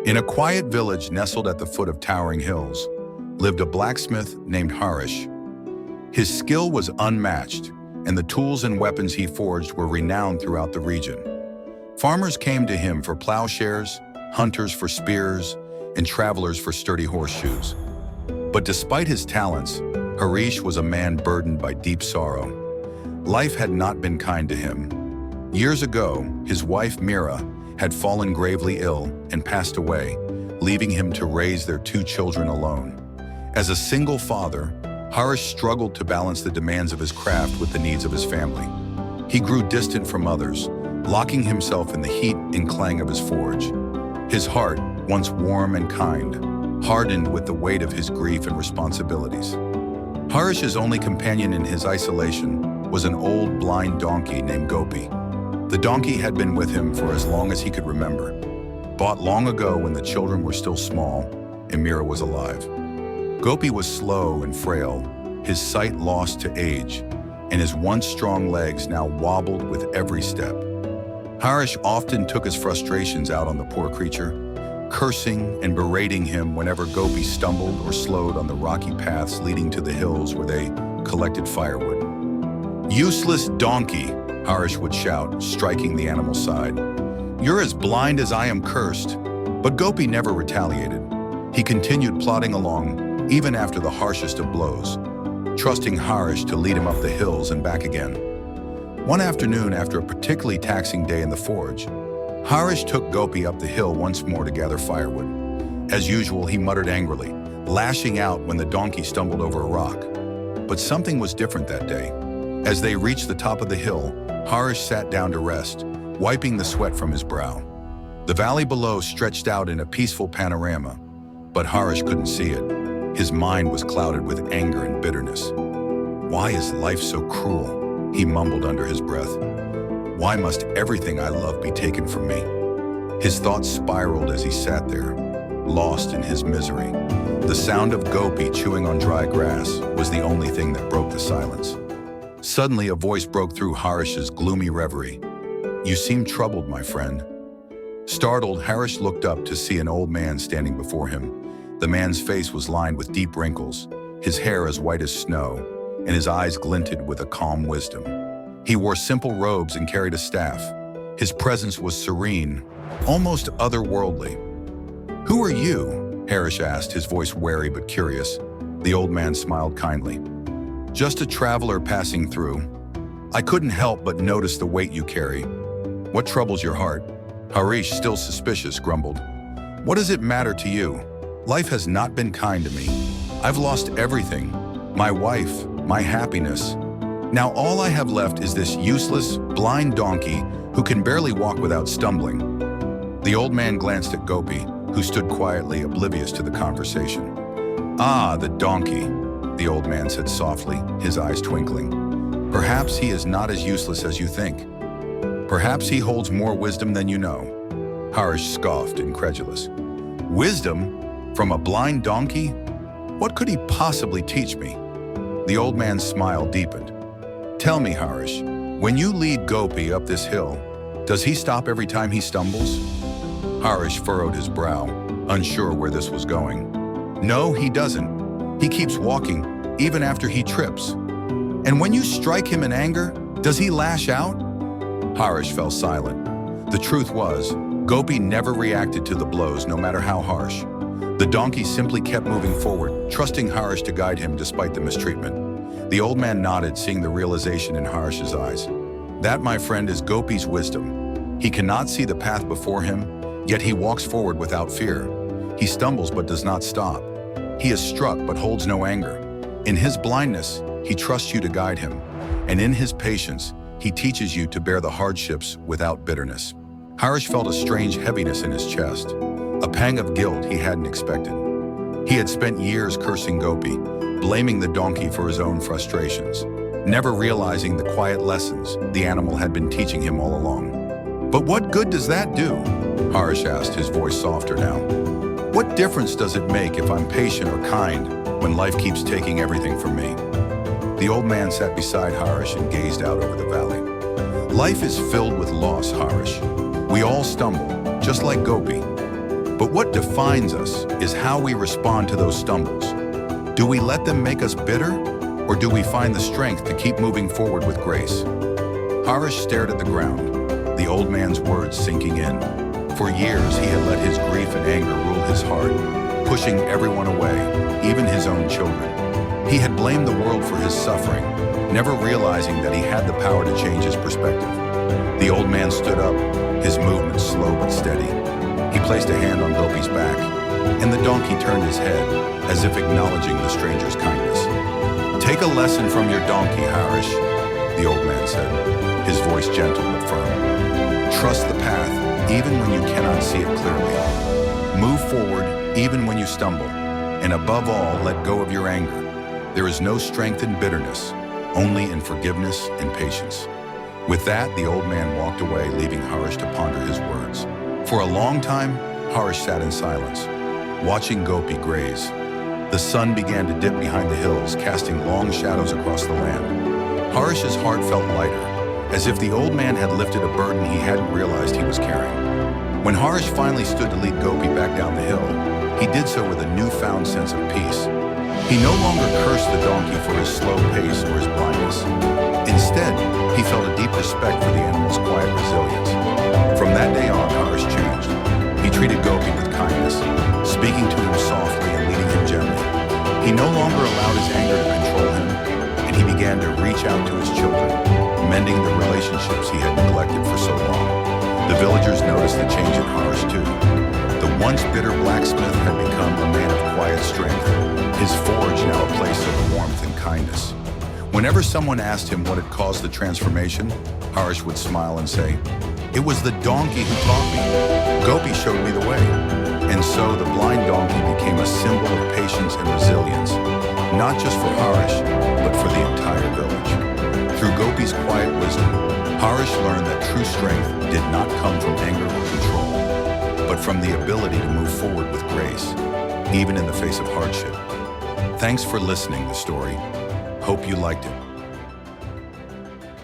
In a quiet village nestled at the foot of towering hills, lived a blacksmith named Harish. His skill was unmatched, and the tools and weapons he forged were renowned throughout the region. Farmers came to him for plowshares, hunters for spears, and travelers for sturdy horseshoes. But despite his talents, Harish was a man burdened by deep sorrow. Life had not been kind to him. Years ago, his wife Mira had fallen gravely ill and passed away, leaving him to raise their 2 children alone. As a single father, Harish struggled to balance the demands of his craft with the needs of his family. He grew distant from others, locking himself in the heat and clang of his forge. His heart, once warm and kind, hardened with the weight of his grief and responsibilities. Harish's only companion in his isolation was an old blind donkey named Gopi. The donkey had been with him for as long as he could remember, bought long ago when the children were still small and Mira was alive. Gopi was slow and frail, his sight lost to age, and his once strong legs now wobbled with every step. Harish often took his frustrations out on the poor creature, cursing and berating him whenever Gopi stumbled or slowed on the rocky paths leading to the hills where they collected firewood. "Useless donkey," Harish would shout, striking the animal's side. "You're as blind as I am cursed." But Gopi never retaliated. He continued plodding along, even after the harshest of blows, trusting Harish to lead him up the hills and back again. One afternoon, after a particularly taxing day in the forge, Harish took Gopi up the hill once more to gather firewood. As usual, he muttered angrily, lashing out when the donkey stumbled over a rock. But something was different that day. As they reached the top of the hill, Harish sat down to rest, wiping the sweat from his brow. The valley below stretched out in a peaceful panorama, but Harish couldn't see it. His mind was clouded with anger and bitterness. "Why is life so cruel?" he mumbled under his breath. "Why must everything I love be taken from me?" His thoughts spiraled as he sat there, lost in his misery. The sound of Gopi chewing on dry grass was the only thing that broke the silence. Suddenly, a voice broke through Harish's gloomy reverie. "You seem troubled, my friend." Startled, Harish looked up to see an old man standing before him. The man's face was lined with deep wrinkles, his hair as white as snow, and his eyes glinted with a calm wisdom. He wore simple robes and carried a staff. His presence was serene, almost otherworldly. "Who are you?" Harish asked, his voice wary but curious. The old man smiled kindly. "Just a traveler passing through. I couldn't help but notice the weight you carry. What troubles your heart?" Harish, still suspicious, grumbled. "What does it matter to you? Life has not been kind to me. I've lost everything. My wife, my happiness. Now all I have left is this useless, blind donkey who can barely walk without stumbling." The old man glanced at Gopi, who stood quietly oblivious to the conversation. "Ah, the donkey," the old man said softly, his eyes twinkling. "Perhaps he is not as useless as you think. Perhaps he holds more wisdom than you know." Harish scoffed, incredulous. "Wisdom? From a blind donkey? What could he possibly teach me?" The old man's smile deepened. "Tell me, Harish, when you lead Gopi up this hill, does he stop every time he stumbles?" Harish furrowed his brow, unsure where this was going. "No, he doesn't. He keeps walking, even after he trips." "And when you strike him in anger, does he lash out?" Harish fell silent. The truth was, Gopi never reacted to the blows, no matter how harsh. The donkey simply kept moving forward, trusting Harish to guide him despite the mistreatment. The old man nodded, seeing the realization in Harish's eyes. "That, my friend, is Gopi's wisdom. He cannot see the path before him, yet he walks forward without fear. He stumbles but does not stop. He is struck but holds no anger. In his blindness, he trusts you to guide him, and in his patience, he teaches you to bear the hardships without bitterness." Harish felt a strange heaviness in his chest, a pang of guilt he hadn't expected. He had spent years cursing Gopi, blaming the donkey for his own frustrations, never realizing the quiet lessons the animal had been teaching him all along. "But what good does that do?" Harish asked, his voice softer now. "What difference does it make if I'm patient or kind when life keeps taking everything from me?" The old man sat beside Harish and gazed out over the valley. "Life is filled with loss, Harish. We all stumble, just like Gopi. But what defines us is how we respond to those stumbles. Do we let them make us bitter, or do we find the strength to keep moving forward with grace? Harish stared at the ground, the old man's words sinking in. For years, he had let his grief and anger rule his heart, pushing everyone away, even his own children. He had blamed the world for his suffering, never realizing that he had the power to change his perspective. The old man stood up, his movement slow but steady. He placed a hand on Gopi's back, and the donkey turned his head, as if acknowledging the stranger's kindness. "Take a lesson from your donkey, Harish," the old man said, his voice gentle but firm. "Trust the path, even when you cannot see it clearly. Move forward, even when you stumble, and above all, let go of your anger. There is no strength in bitterness, only in forgiveness and patience." With that, the old man walked away, leaving Harish to ponder his words. For a long time, Harish sat in silence, watching Gopi graze. The sun began to dip behind the hills, casting long shadows across the land. Harish's heart felt lighter, as if the old man had lifted a burden he hadn't realized he was carrying. When Harish finally stood to lead Gopi back down the hill, he did so with a newfound sense of peace. He no longer cursed the donkey for his slow pace or his blindness. Instead, he felt a deep respect for the animal's quiet resilience. From that day on, Harish changed. He treated Gopi with kindness, speaking to him softly and leading him gently. He no longer allowed his anger to control him, and he began to reach out to his children, mending the relationships he had neglected for so long. The villagers noticed the change in Harish too. The once bitter blacksmith had become a man of quiet strength, his forge now a place of warmth and kindness. Whenever someone asked him what had caused the transformation, Harish would smile and say, "It was the donkey who taught me. Gopi showed me the way." And so the blind donkey became a symbol of patience and resilience, not just for Harish, but for the entire village. Through Gopi's quiet wisdom, Harish learned that true strength did not come from anger or control, but from the ability to move forward with grace, even in the face of hardship. Thanks for listening to the story. Hope you liked it.